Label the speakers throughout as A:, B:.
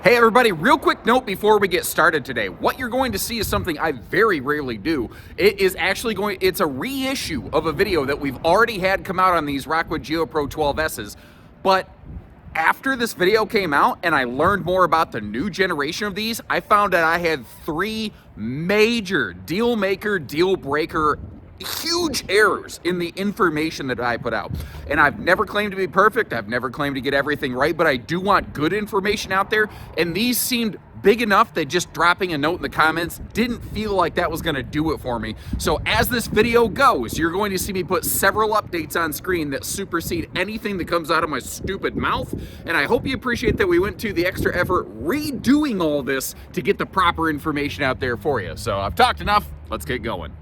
A: Hey everybody, real quick note before we get started today. What you're going to see is something I very rarely do. It's a reissue of a video that we've already had come out on these Rockwood Geo Pro 12S's, but after this video came out and I learned more about the new generation of these, I found that I had three major deal maker, deal breaker, huge errors in the information that I put out. And I've never claimed to be perfect. I've never claimed to get everything right, but I do want good information out there. And these seemed big enough that just dropping a note in the comments didn't feel like that was gonna do it for me. So as this video goes, you're going to see me put several updates on screen that supersede anything that comes out of my stupid mouth. And I hope you appreciate that we went to the extra effort redoing all this to get the proper information out there for you. So I've talked enough, let's get going.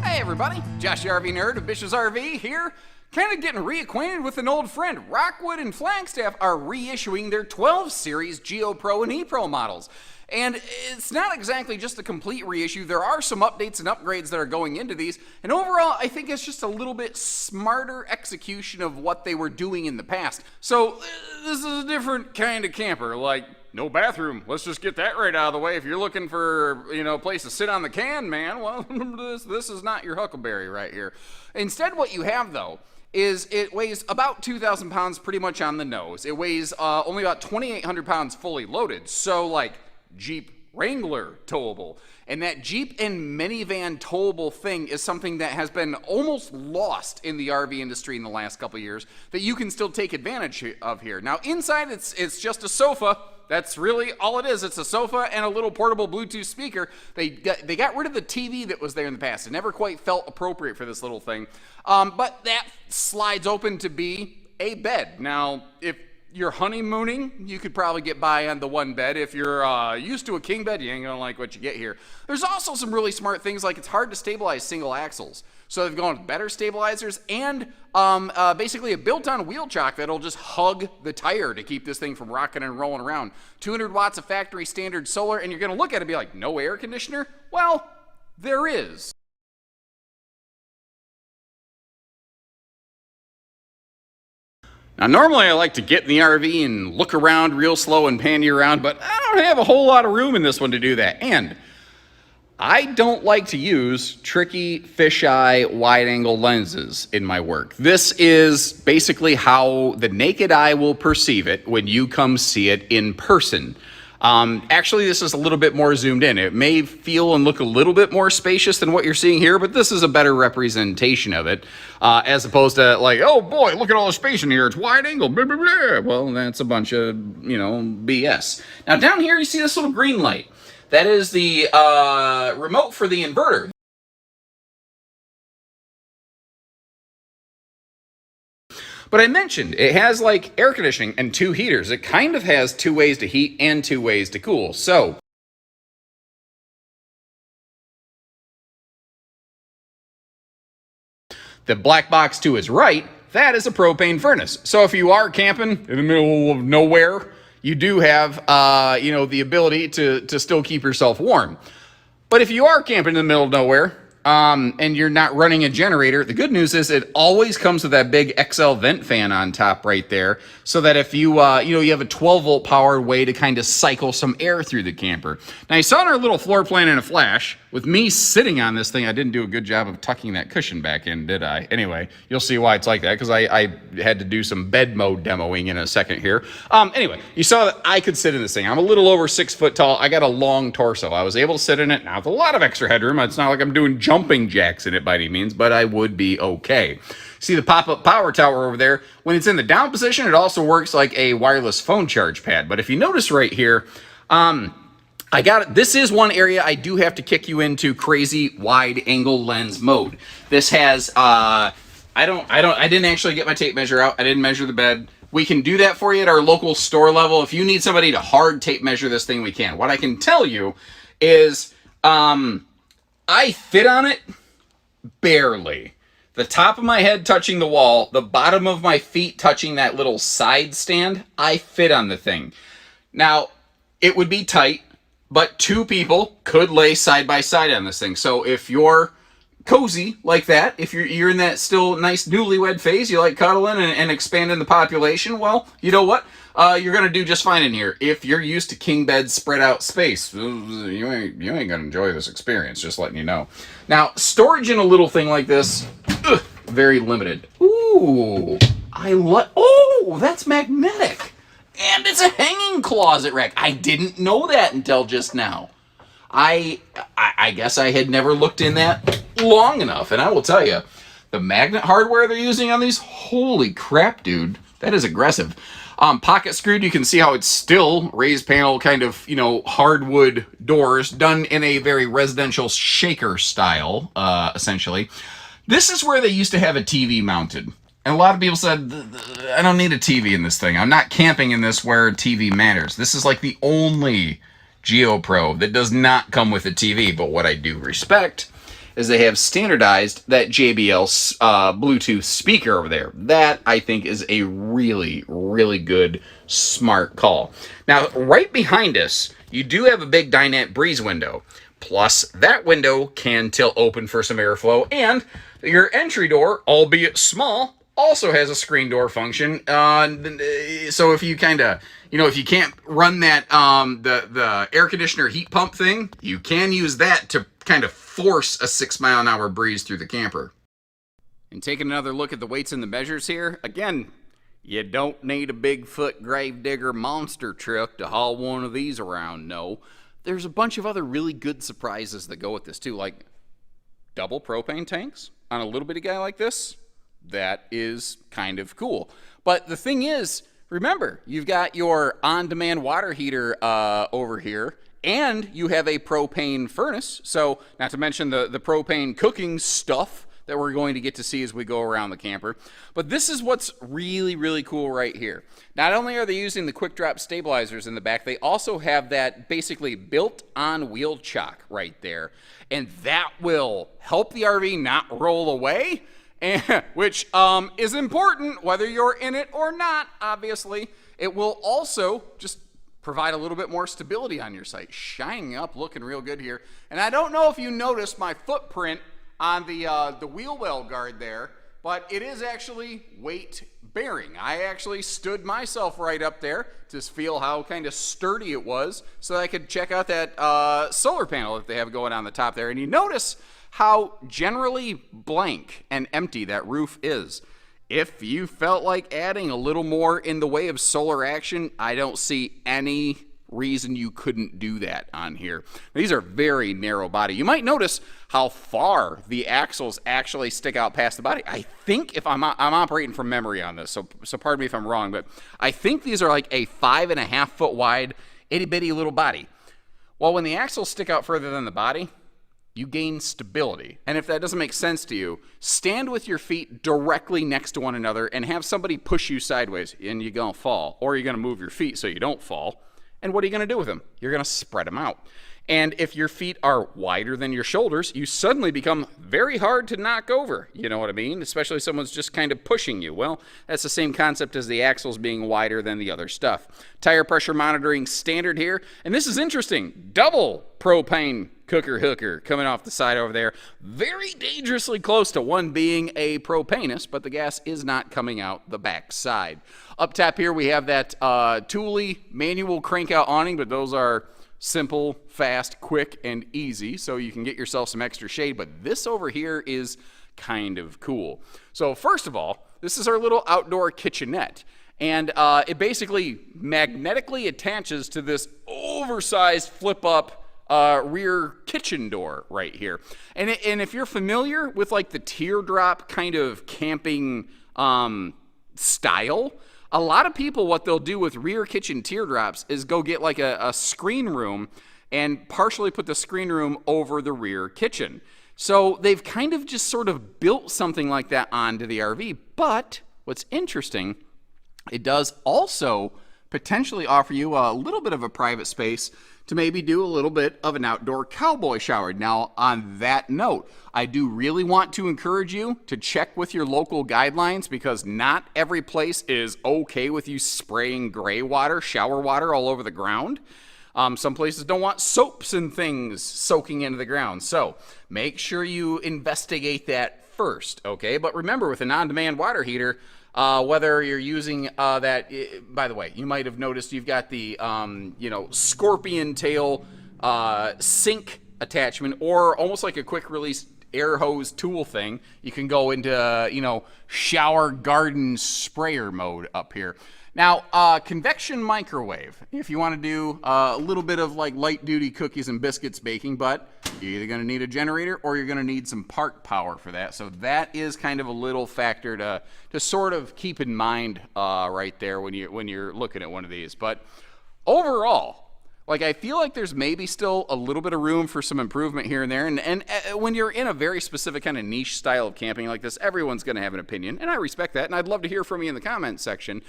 A: Hey everybody, Josh the RV Nerd of Bish's RV here, kind of getting reacquainted with an old friend. Rockwood and Flagstaff are reissuing their 12 series Geo Pro and E-Pro models. And it's not exactly just a complete reissue. There are some updates and upgrades that are going into these. And overall, I think it's just a little bit smarter execution of what they were doing in the past. So this is a different kind of camper. Like, no bathroom. Let's just get that right out of the way. If you're looking for, a place to sit on the can, man, well, this is not your Huckleberry right here. Instead, what you have, though, is it weighs about 2,000 pounds pretty much on the nose. It weighs only about 2,800 pounds fully loaded. So, like, Jeep Wrangler towable. And that Jeep and minivan towable thing is something that has been almost lost in the RV industry in the last couple of years that you can still take advantage of here. Now, inside, it's just a sofa. That's really all it is. It's a sofa and a little portable Bluetooth speaker. They got rid of the TV that was there in the past. It never quite felt appropriate for this little thing. But that slides open to be a bed. Now, if you're honeymooning, you could probably get by on the one bed. If you're used to a king bed, you ain't gonna like what you get here. There's also some really smart things, like it's hard to stabilize single axles. So they've gone with better stabilizers and basically a built-on wheel chock that'll just hug the tire to keep this thing from rocking and rolling around. 200 watts of factory standard solar, and you're gonna look at it and be like, no air conditioner? Well, there is. Now, normally I like to get in the RV and look around real slow and pan you around, but I don't have a whole lot of room in this one to do that. And I don't like to use tricky fisheye wide-angle lenses in my work. This is basically how the naked eye will perceive it when you come see it in person. Actually, this is a little bit more zoomed in. It may feel and look a little bit more spacious than what you're seeing here, but this is a better representation of it, as opposed to like, oh boy, look at all the space in here. It's wide angle, blah, blah, blah. Well, that's a bunch of, BS. Now down here, you see this little green light. That is the remote for the inverter. But I mentioned it has like air conditioning and two heaters. It kind of has two ways to heat and two ways to cool. So the black box to his right, that is a propane furnace. So if you are camping in the middle of nowhere, you do have, the ability to still keep yourself warm. But if you are camping in the middle of nowhere, and you're not running a generator, the good news is it always comes with that big XL vent fan on top right there, so that if you, you have a 12-volt powered way to kind of cycle some air through the camper. Now, you saw in our little floor plan in a flash, with me sitting on this thing, I didn't do a good job of tucking that cushion back in, did I? Anyway, you'll see why it's like that, because I had to do some bed mode demoing in a second here. Anyway, you saw that I could sit in this thing. I'm a little over 6 foot tall. I got a long torso. I was able to sit in it. Now, with a lot of extra headroom. It's not like I'm doing jumping jacks in it by any means, but I would be okay. See the pop-up power tower over there? When it's in the down position, it also works like a wireless phone charge pad. But if you notice right here, this is one area I do have to kick you into crazy wide angle lens mode. This has, I didn't actually get my tape measure out. I didn't measure the bed. We can do that for you at our local store level. If you need somebody to hard tape measure this thing, we can. What I can tell you is, I fit on it barely. The top of my head touching the wall, the bottom of my feet touching that little side stand, I fit on the thing. Now, it would be tight, but two people could lay side by side on this thing. So if you're cozy like that. If you're in that still nice newlywed phase, you like cuddling and expanding the population, well, you know what? You're gonna do just fine in here. If you're used to king bed spread out space, you ain't gonna enjoy this experience. Just letting you know. Now, storage in a little thing like this, very limited. Ooh, Oh, that's magnetic, and it's a hanging closet rack. I didn't know that until just now. I guess I had never looked in that long enough, and I will tell you, the magnet hardware they're using on these, holy crap, dude, that is aggressive. Pocket screwed, you can see how it's still raised panel kind of, hardwood doors done in a very residential shaker style, essentially. This is where they used to have a TV mounted. And a lot of people said, I don't need a TV in this thing. I'm not camping in this where TV matters. This is like the only Geo Pro that does not come with a TV. But what I do respect is they have standardized that JBL Bluetooth speaker over there. That, I think, is a really, really good, smart call. Now, right behind us, you do have a big dinette breeze window. Plus, that window can tilt open for some airflow. And your entry door, albeit small, also has a screen door function. So if you kind of, if you can't run that, the air conditioner heat pump thing, you can use that to kind of force a 6-mile-an-hour breeze through the camper. And taking another look at the weights and the measures here, again, you don't need a Bigfoot gravedigger monster truck to haul one of these around, no. There's a bunch of other really good surprises that go with this too, like double propane tanks on a little bitty guy like this. That is kind of cool. But the thing is, remember, you've got your on-demand water heater over here, and you have a propane furnace. So, not to mention the propane cooking stuff that we're going to get to see as we go around the camper. But this is what's really, really cool right here. Not only are they using the quick drop stabilizers in the back, they also have that basically built-on wheel chock right there. And that will help the RV not roll away. Which is important whether you're in it or not, obviously. It will also just provide a little bit more stability on your site. Shining up, looking real good here. And I don't know if you noticed my footprint on the wheel well guard there, but it is actually weight bearing. I actually stood myself right up there to feel how kind of sturdy it was so that I could check out that solar panel that they have going on the top there. And you notice how generally blank and empty that roof is. If you felt like adding a little more in the way of solar action, I don't see any reason you couldn't do that on here. These are very narrow body. You might notice how far the axles actually stick out past the body. I think, if I'm operating from memory on this, so pardon me if I'm wrong, but I think these are like a 5.5 foot wide itty bitty little body. Well, when the axles stick out further than the body, you gain stability. And if that doesn't make sense to you, stand with your feet directly next to one another and have somebody push you sideways, and you're gonna fall. Or you're gonna move your feet so you don't fall. And what are you gonna do with them? You're gonna spread them out. And if your feet are wider than your shoulders, you suddenly become very hard to knock over. You know what I mean? Especially if someone's just kind of pushing you. Well, that's the same concept as the axles being wider than the other stuff. Tire pressure monitoring standard here. And this is interesting. Double propane cooker hooker coming off the side over there. Very dangerously close to one being a propanus, but the gas is not coming out the back side. Up top here we have that Thule manual crank out awning, but those are simple, fast, quick, and easy, so you can get yourself some extra shade. But this over here is kind of cool. So first of all, this is our little outdoor kitchenette. And it basically magnetically attaches to this oversized flip-up rear kitchen door right here. And if you're familiar with like the teardrop kind of camping style, a lot of people, what they'll do with rear kitchen teardrops is go get like a screen room and partially put the screen room over the rear kitchen. So they've kind of just sort of built something like that onto the RV. But what's interesting, it does also potentially offer you a little bit of a private space to maybe do a little bit of an outdoor cowboy shower. Now, on that note, I do really want to encourage you to check with your local guidelines, because not every place is okay with you spraying gray water, shower water all over the ground. Some places don't want soaps and things soaking into the ground. So make sure you investigate that first, okay? But remember, with an on-demand water heater, whether you're using that, by the way, you might have noticed you've got the, scorpion tail sink attachment, or almost like a quick release air hose tool thing. You can go into, shower garden sprayer mode up here. Now, convection microwave, if you want to do a little bit of like light duty cookies and biscuits baking, but you're either going to need a generator or you're going to need some park power for that. So that is kind of a little factor to sort of keep in mind right there when you're looking at one of these. But overall, like, I feel like there's maybe still a little bit of room for some improvement here and there. And when you're in a very specific kind of niche style of camping like this, everyone's going to have an opinion. And I respect that. And I'd love to hear from you in the comments section.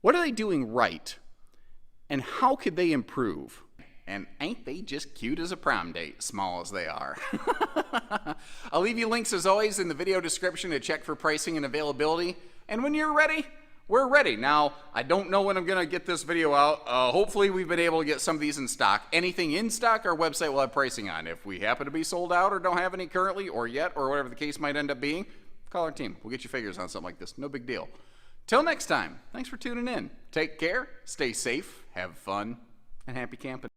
A: What are they doing right? And how could they improve? And ain't they just cute as a prom date, small as they are? I'll leave you links, as always, in the video description to check for pricing and availability. And when you're ready, we're ready. Now, I don't know when I'm going to get this video out. Hopefully, we've been able to get some of these in stock. Anything in stock, our website will have pricing on. If we happen to be sold out or don't have any currently or yet, or whatever the case might end up being, call our team. We'll get you figures on something like this. No big deal. Till next time, thanks for tuning in. Take care, stay safe, have fun, and happy camping.